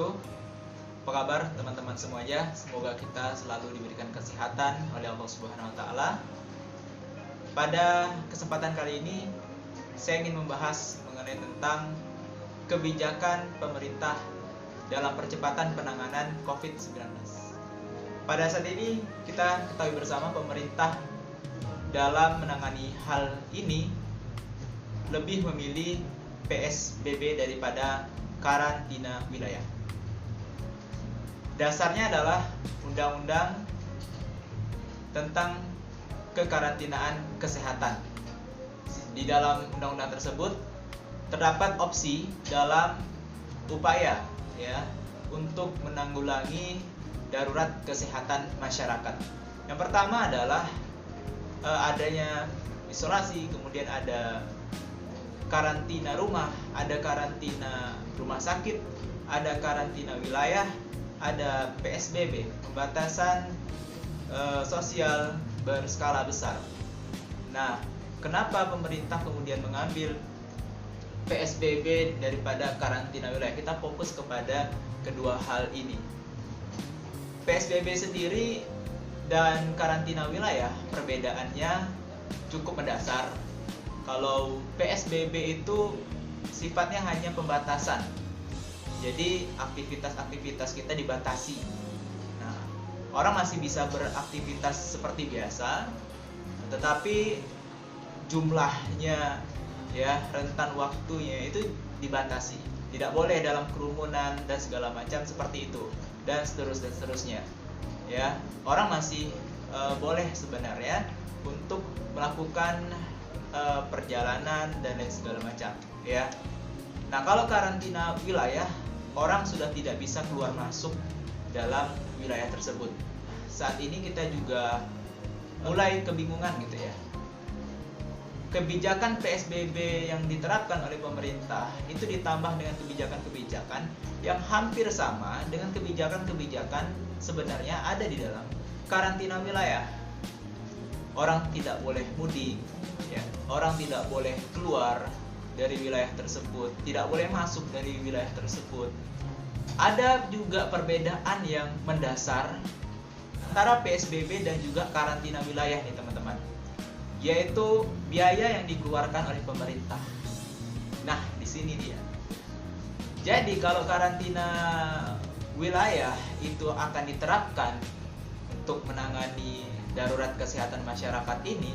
wabarakatuh. Apa kabar teman-teman semuanya? Semoga kita selalu diberikan kesehatan oleh Allah Subhanahu wa taala. Pada kesempatan kali ini saya ingin membahas mengenai tentang kebijakan pemerintah dalam percepatan penanganan COVID-19. Pada saat ini kita ketahui bersama pemerintah dalam menangani hal ini lebih memilih PSBB daripada karantina wilayah. Dasarnya adalah undang-undang tentang kekarantinaan kesehatan. Di dalam undang-undang tersebut terdapat opsi dalam upaya untuk menanggulangi darurat kesehatan masyarakat. Yang pertama adalah adanya isolasi, kemudian ada karantina rumah, ada karantina rumah sakit, ada karantina wilayah, ada PSBB, pembatasan sosial berskala besar. Nah, kenapa pemerintah kemudian mengambil PSBB daripada karantina wilayah? Kita fokus kepada kedua hal ini. PSBB sendiri dan karantina wilayah perbedaannya cukup mendasar. Kalau PSBB itu sifatnya hanya pembatasan, jadi aktivitas-aktivitas kita dibatasi. Nah, orang masih bisa beraktivitas seperti biasa, tetapi jumlahnya, rentan waktunya itu dibatasi. Tidak boleh dalam kerumunan dan segala macam seperti itu, dan seterusnya. Orang masih boleh sebenarnya untuk melakukan perjalanan dan lain segala macam. Nah, kalau karantina wilayah, orang sudah tidak bisa keluar masuk dalam wilayah tersebut. Saat ini kita juga mulai kebingungan Kebijakan PSBB yang diterapkan oleh pemerintah itu ditambah dengan kebijakan-kebijakan yang hampir sama dengan kebijakan-kebijakan sebenarnya ada di dalam karantina wilayah. Orang tidak boleh mudik, orang tidak boleh keluar dari wilayah tersebut, tidak boleh masuk dari wilayah tersebut. Ada juga perbedaan yang mendasar antara PSBB dan juga karantina wilayah nih teman-teman, yaitu biaya yang dikeluarkan oleh pemerintah. Nah, di sini dia. Jadi kalau karantina wilayah itu akan diterapkan untuk menangani darurat kesehatan masyarakat ini,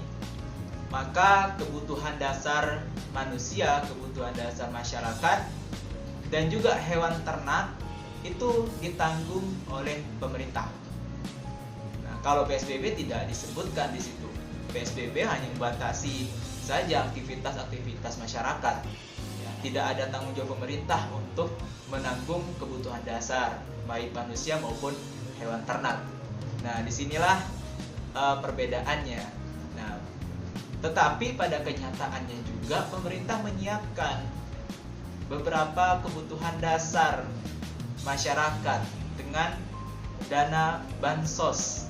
maka kebutuhan dasar manusia, kebutuhan dasar masyarakat, dan juga hewan ternak itu ditanggung oleh pemerintah. Nah, kalau PSBB tidak disebutkan di situ. PSBB hanya membatasi saja aktivitas-aktivitas masyarakat. Tidak ada tanggung jawab pemerintah untuk menanggung kebutuhan dasar, baik manusia maupun hewan ternak. Nah, disinilah perbedaannya. Nah, tetapi pada kenyataannya juga pemerintah menyiapkan beberapa kebutuhan dasar masyarakat dengan dana bansos,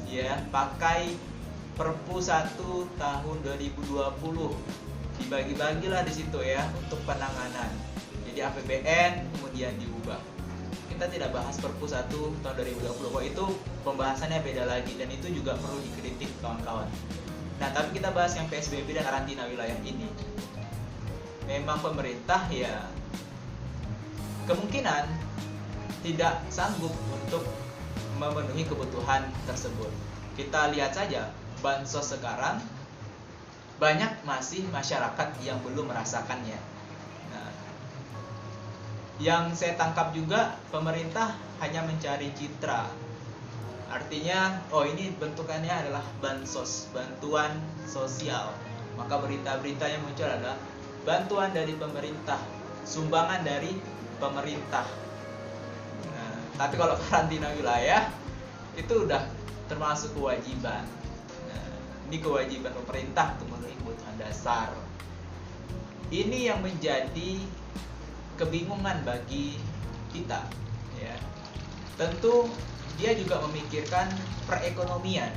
pakai Perpu 1 tahun 2020. Dibagi-bagilah di situ untuk penanganan. Jadi APBN kemudian diubah. Kita tidak bahas Perpu 1 tahun 2020, itu pembahasannya beda lagi dan itu juga perlu dikritik kawan-kawan. Nah, tapi kita bahas yang PSBB dan karantina wilayah ini. Memang pemerintah kemungkinan tidak sanggup untuk memenuhi kebutuhan tersebut. Kita lihat saja bansos sekarang, banyak masih masyarakat yang belum merasakannya. Nah, yang saya tangkap juga pemerintah hanya mencari citra. Artinya, ini bentukannya adalah bansos, bantuan sosial. Maka berita-berita yang muncul adalah bantuan dari pemerintah, sumbangan dari pemerintah. Nah, tapi kalau karantina wilayah itu udah termasuk kewajiban. Nah, ini kewajiban pemerintah untuk memenuhi kebutuhan dasar. Ini yang menjadi kebingungan bagi kita. Tentu dia juga memikirkan perekonomian,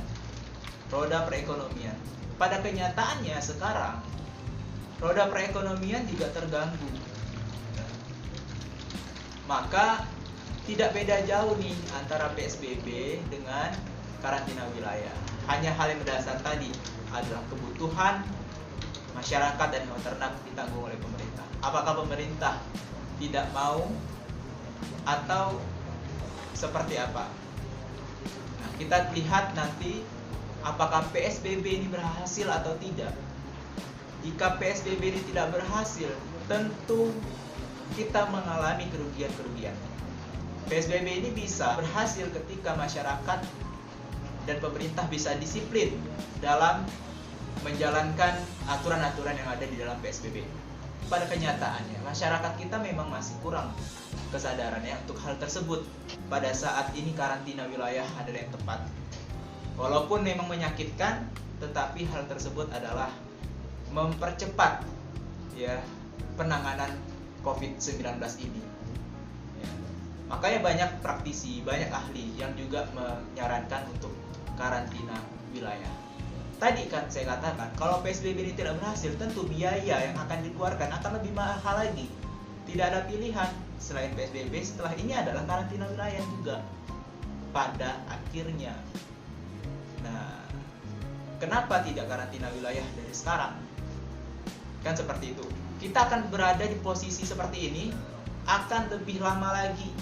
roda perekonomian. Pada kenyataannya sekarang roda perekonomian juga terganggu. Maka tidak beda jauh nih antara PSBB dengan karantina wilayah. Hanya hal yang mendasar tadi adalah kebutuhan masyarakat dan hewan ternak ditanggung oleh pemerintah. Apakah pemerintah tidak mau atau seperti apa? Nah, kita lihat nanti apakah PSBB ini berhasil atau tidak. Jika PSBB ini tidak berhasil, tentu kita mengalami kerugian-kerugian. PSBB ini bisa berhasil ketika masyarakat dan pemerintah bisa disiplin dalam menjalankan aturan-aturan yang ada di dalam PSBB. Pada kenyataannya, masyarakat kita memang masih kurang kesadarannya untuk hal tersebut. Pada saat ini karantina wilayah adalah yang tepat. Walaupun memang menyakitkan, tetapi hal tersebut adalah mempercepat ya penanganan COVID-19 ini. Ya. Makanya banyak praktisi, banyak ahli yang juga menyarankan untuk karantina wilayah. Tadi kan saya katakan, kalau PSBB ini tidak berhasil, tentu biaya yang akan dikeluarkan akan lebih mahal lagi. Tidak ada pilihan selain PSBB, setelah ini adalah karantina wilayah juga pada akhirnya. Nah, kenapa tidak karantina wilayah dari sekarang? Kan seperti itu. Kita akan berada di posisi seperti ini akan lebih lama lagi.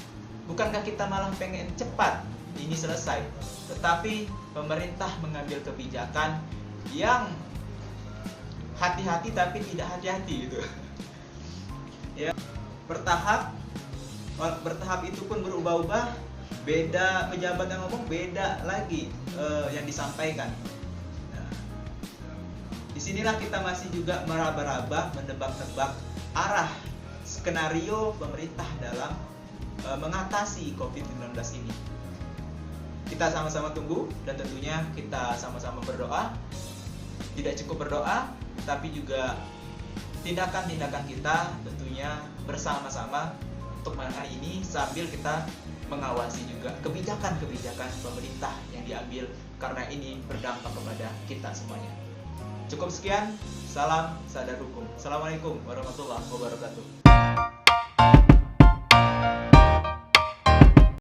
Bukankah kita malah pengen cepat ini selesai? Tetapi pemerintah mengambil kebijakan yang hati-hati tapi tidak hati-hati gitu. Ya, bertahap itu pun berubah-ubah. Beda pejabat yang ngomong, beda lagi yang disampaikan. Nah, disinilah kita masih juga meraba-raba, menebak-nebak arah skenario pemerintah dalam mengatasi COVID-19 ini. Kita sama-sama tunggu dan tentunya kita sama-sama berdoa. Tidak cukup berdoa, tapi juga tindakan-tindakan kita tentunya bersama-sama untuk mengenai ini sambil kita mengawasi juga kebijakan-kebijakan pemerintah yang diambil karena ini berdampak kepada kita semuanya. Cukup sekian, salam sadar hukum. Assalamualaikum warahmatullahi wabarakatuh.